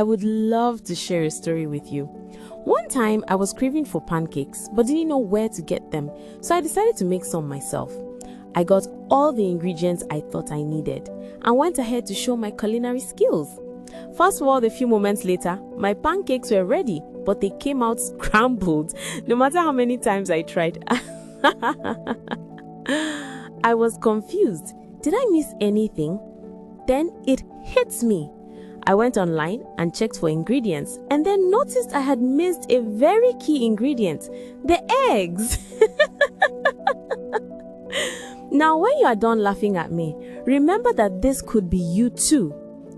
I would love to share a story with you. One time, I was craving for pancakes, but didn't know where to get them, so I decided to make some myself. I got all the ingredients I thought I needed, and went ahead to show my culinary skills. Fast forward a few moments later, my pancakes were ready, but they came out scrambled, no matter how many times I tried. I was confused. Did I miss anything? Then it hits me. I went online and checked for ingredients, and then noticed I had missed a very key ingredient, the eggs. Now, when you are done laughing at me, remember that this could be you too.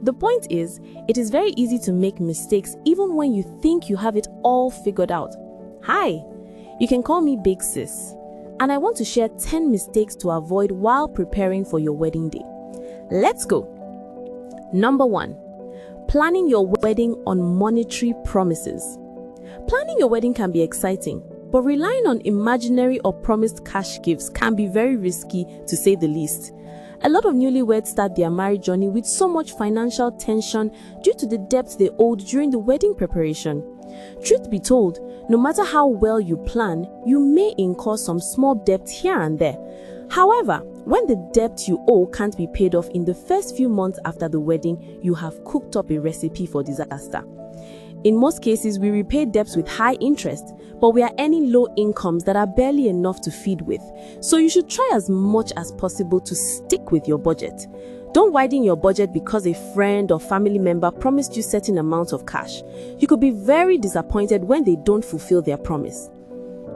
The point is, it is very easy to make mistakes even when you think you have it all figured out. Hi, you can call me Big Sis, and I want to share 10 mistakes to avoid while preparing for your wedding day. Let's go. Number 1. Planning your wedding on monetary promises. Planning your wedding can be exciting, but relying on imaginary or promised cash gifts can be very risky, to say the least. A lot of newlyweds start their marriage journey with so much financial tension due to the debts they owed during the wedding preparation. Truth be told, no matter how well you plan, you may incur some small debt here and there. However, when the debt you owe can't be paid off in the first few months after the wedding, you have cooked up a recipe for disaster. In most cases, we repay debts with high interest, but we are earning low incomes that are barely enough to feed with. So you should try as much as possible to stick with your budget. Don't widen your budget because a friend or family member promised you certain amounts of cash. You could be very disappointed when they don't fulfill their promise.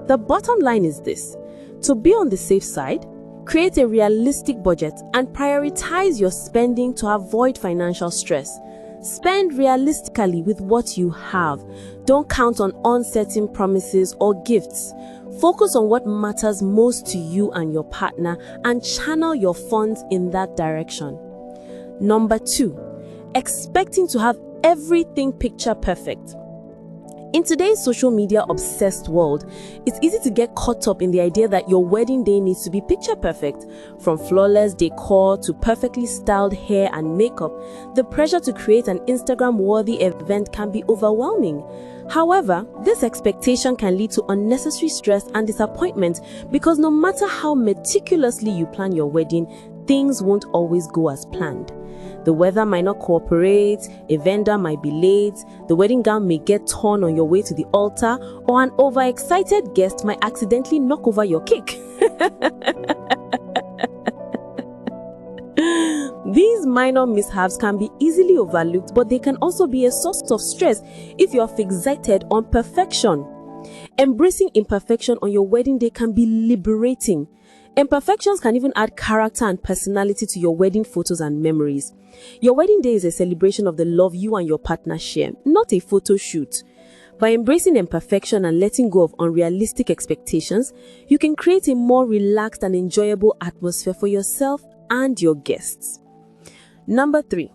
The bottom line is this: to be on the safe side, create a realistic budget and prioritize your spending to avoid financial stress. Spend realistically with what you have. Don't count on uncertain promises or gifts. Focus on what matters most to you and your partner and channel your funds in that direction. Number 2, expecting to have everything picture perfect. In today's social media obsessed world, it's easy to get caught up in the idea that your wedding day needs to be picture perfect. From flawless decor to perfectly styled hair and makeup, the pressure to create an Instagram-worthy event can be overwhelming. However, this expectation can lead to unnecessary stress and disappointment because no matter how meticulously you plan your wedding, things won't always go as planned. The weather might not cooperate, a vendor might be late, the wedding gown may get torn on your way to the altar, or an overexcited guest might accidentally knock over your cake. These minor mishaps can be easily overlooked, but they can also be a source of stress if you are fixated on perfection. Embracing imperfection on your wedding day can be liberating. Imperfections can even add character and personality to your wedding photos and memories. Your wedding day is a celebration of the love you and your partner share, not a photo shoot. By embracing imperfection and letting go of unrealistic expectations, you can create a more relaxed and enjoyable atmosphere for yourself and your guests. Number 3,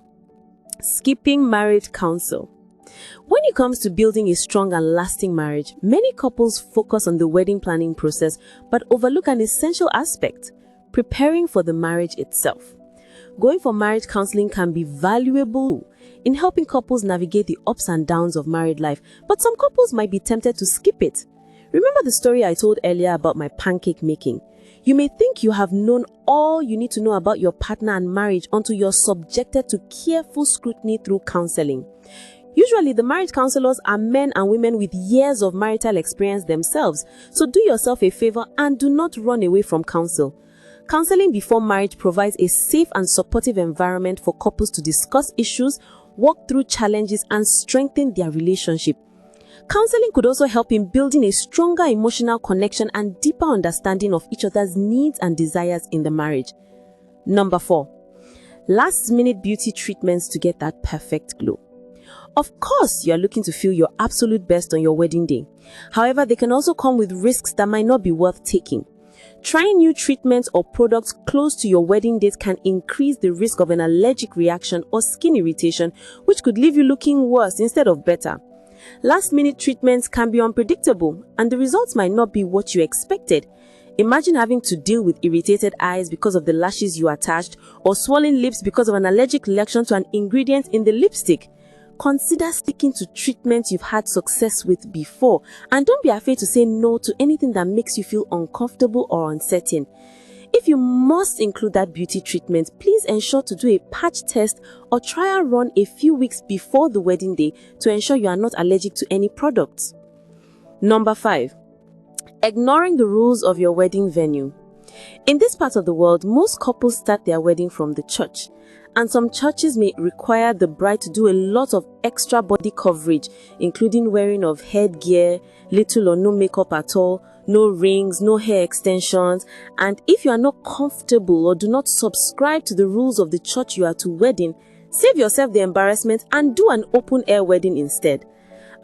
skipping marriage counsel. When it comes to building a strong and lasting marriage, many couples focus on the wedding planning process but overlook an essential aspect: preparing for the marriage itself. Going for marriage counseling can be valuable in helping couples navigate the ups and downs of married life, but some couples might be tempted to skip it. Remember the story I told earlier about my pancake making? You may think you have known all you need to know about your partner and marriage until you're subjected to careful scrutiny through counseling. Usually, the marriage counselors are men and women with years of marital experience themselves, so do yourself a favor and do not run away from counsel. Counseling before marriage provides a safe and supportive environment for couples to discuss issues, work through challenges, and strengthen their relationship. Counseling could also help in building a stronger emotional connection and deeper understanding of each other's needs and desires in the marriage. Number 4, last-minute beauty treatments to get that perfect glow. Of course, you are looking to feel your absolute best on your wedding day. However, they can also come with risks that might not be worth taking. Trying new treatments or products close to your wedding date can increase the risk of an allergic reaction or skin irritation, which could leave you looking worse instead of better. Last-minute treatments can be unpredictable, and the results might not be what you expected. Imagine having to deal with irritated eyes because of the lashes you attached, or swollen lips because of an allergic reaction to an ingredient in the lipstick. Consider sticking to treatments you've had success with before, and don't be afraid to say no to anything that makes you feel uncomfortable or uncertain. If you must include that beauty treatment, please ensure to do a patch test or trial run a few weeks before the wedding day to ensure you are not allergic to any products. Number 5. Ignoring the rules of your wedding venue. In this part of the world, most couples start their wedding from the church, and some churches may require the bride to do a lot of extra body coverage, including wearing of headgear, little or no makeup at all, no rings, no hair extensions. And if you are not comfortable or do not subscribe to the rules of the church you are to wedding, save yourself the embarrassment and do an open air wedding instead.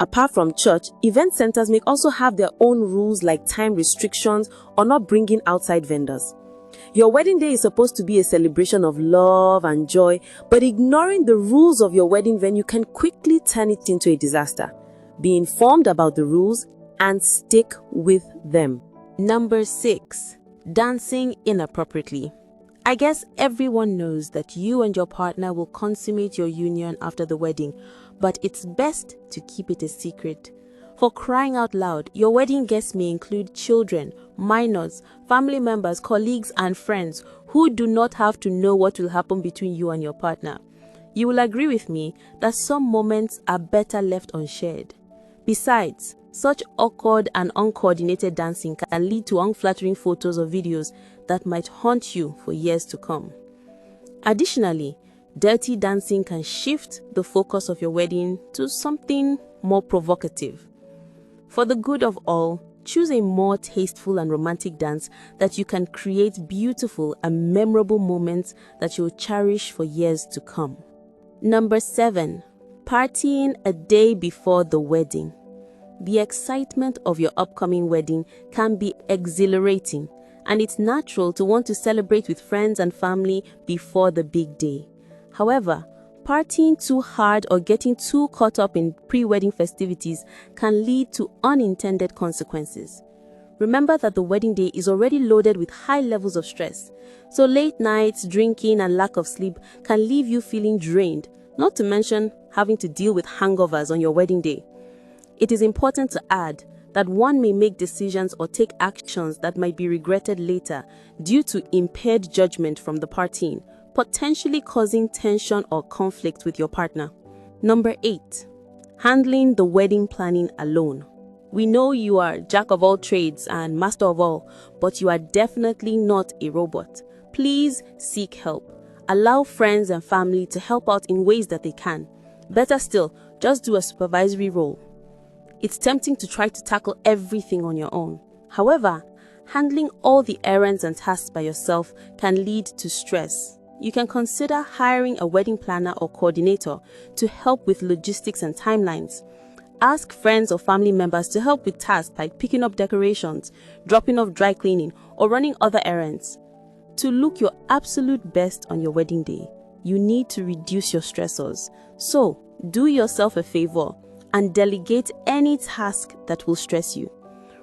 Apart from church, event centers may also have their own rules like time restrictions or not bringing outside vendors. Your wedding day is supposed to be a celebration of love and joy, but ignoring the rules of your wedding venue can quickly turn it into a disaster. Be informed about the rules and stick with them. Number 6. Dancing inappropriately. I guess everyone knows that you and your partner will consummate your union after the wedding, but it's best to keep it a secret. For crying out loud, your wedding guests may include children, minors, family members, colleagues, and friends who do not have to know what will happen between you and your partner. You will agree with me that some moments are better left unshared. Besides, such awkward and uncoordinated dancing can lead to unflattering photos or videos that might haunt you for years to come. Additionally, dirty dancing can shift the focus of your wedding to something more provocative. For the good of all, choose a more tasteful and romantic dance that you can create beautiful and memorable moments that you'll cherish for years to come. Number 7. Partying a day before the wedding. The excitement of your upcoming wedding can be exhilarating, and it's natural to want to celebrate with friends and family before the big day. However, partying too hard or getting too caught up in pre-wedding festivities can lead to unintended consequences. Remember that the wedding day is already loaded with high levels of stress, so late nights, drinking, and lack of sleep can leave you feeling drained, not to mention having to deal with hangovers on your wedding day. It is important to add that one may make decisions or take actions that might be regretted later due to impaired judgment from the partying, potentially causing tension or conflict with your partner. Number 8. Handling the wedding planning alone. We know you are jack of all trades and master of all, but you are definitely not a robot. Please seek help. Allow friends and family to help out in ways that they can. Better still, just do a supervisory role. It's tempting to try to tackle everything on your own. However, handling all the errands and tasks by yourself can lead to stress. You can consider hiring a wedding planner or coordinator to help with logistics and timelines. Ask friends or family members to help with tasks like picking up decorations, dropping off dry cleaning, or running other errands. To look your absolute best on your wedding day, you need to reduce your stressors. So, do yourself a favor and delegate any task that will stress you.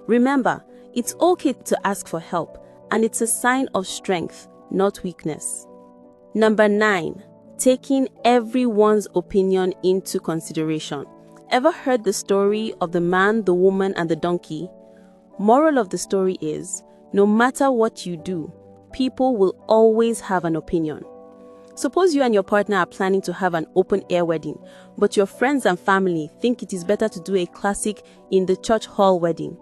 Remember, it's okay to ask for help, and it's a sign of strength, not weakness. Number 9. Taking everyone's opinion into consideration. Ever heard the story of the man, the woman, and the donkey? Moral of the story is, no matter what you do, people will always have an opinion. Suppose you and your partner are planning to have an open-air wedding, but your friends and family think it is better to do a classic in the church hall wedding.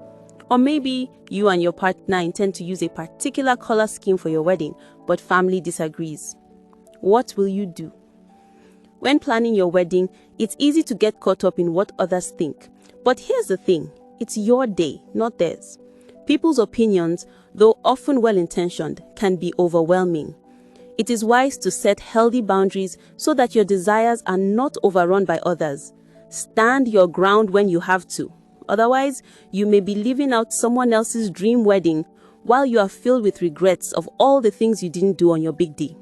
Or maybe you and your partner intend to use a particular color scheme for your wedding, but family disagrees. What will you do? When planning your wedding, it's easy to get caught up in what others think. But here's the thing, it's your day, not theirs. People's opinions, though often well-intentioned, can be overwhelming. It is wise to set healthy boundaries so that your desires are not overrun by others. Stand your ground when you have to. Otherwise, you may be living out someone else's dream wedding while you are filled with regrets of all the things you didn't do on your big day.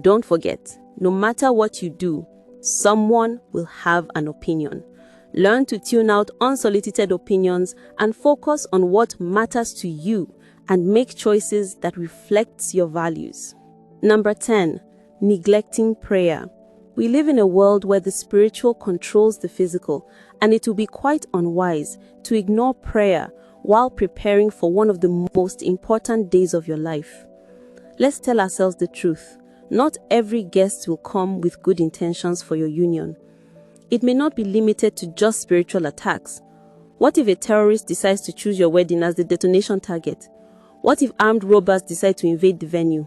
Don't forget, no matter what you do, someone will have an opinion. Learn to tune out unsolicited opinions and focus on what matters to you and make choices that reflect your values. Number 10. Neglecting prayer. We live in a world where the spiritual controls the physical, and it will be quite unwise to ignore prayer while preparing for one of the most important days of your life. Let's tell ourselves the truth. Not every guest will come with good intentions for your union. It may not be limited to just spiritual attacks. What if a terrorist decides to choose your wedding as the detonation target? What if armed robbers decide to invade the venue?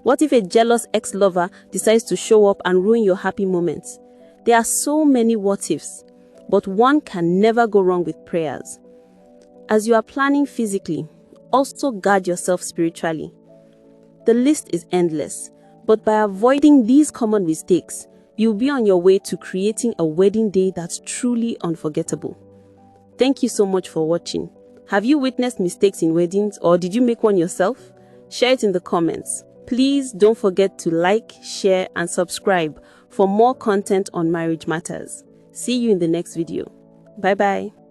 What if a jealous ex-lover decides to show up and ruin your happy moments? There are so many what-ifs, but one can never go wrong with prayers. As you are planning physically, also guard yourself spiritually. The list is endless, but by avoiding these common mistakes, you'll be on your way to creating a wedding day that's truly unforgettable. Thank you so much for watching. Have you witnessed mistakes in weddings, or did you make one yourself? Share it in the comments. Please don't forget to like, share, and subscribe for more content on marriage matters. See you in the next video. Bye-bye.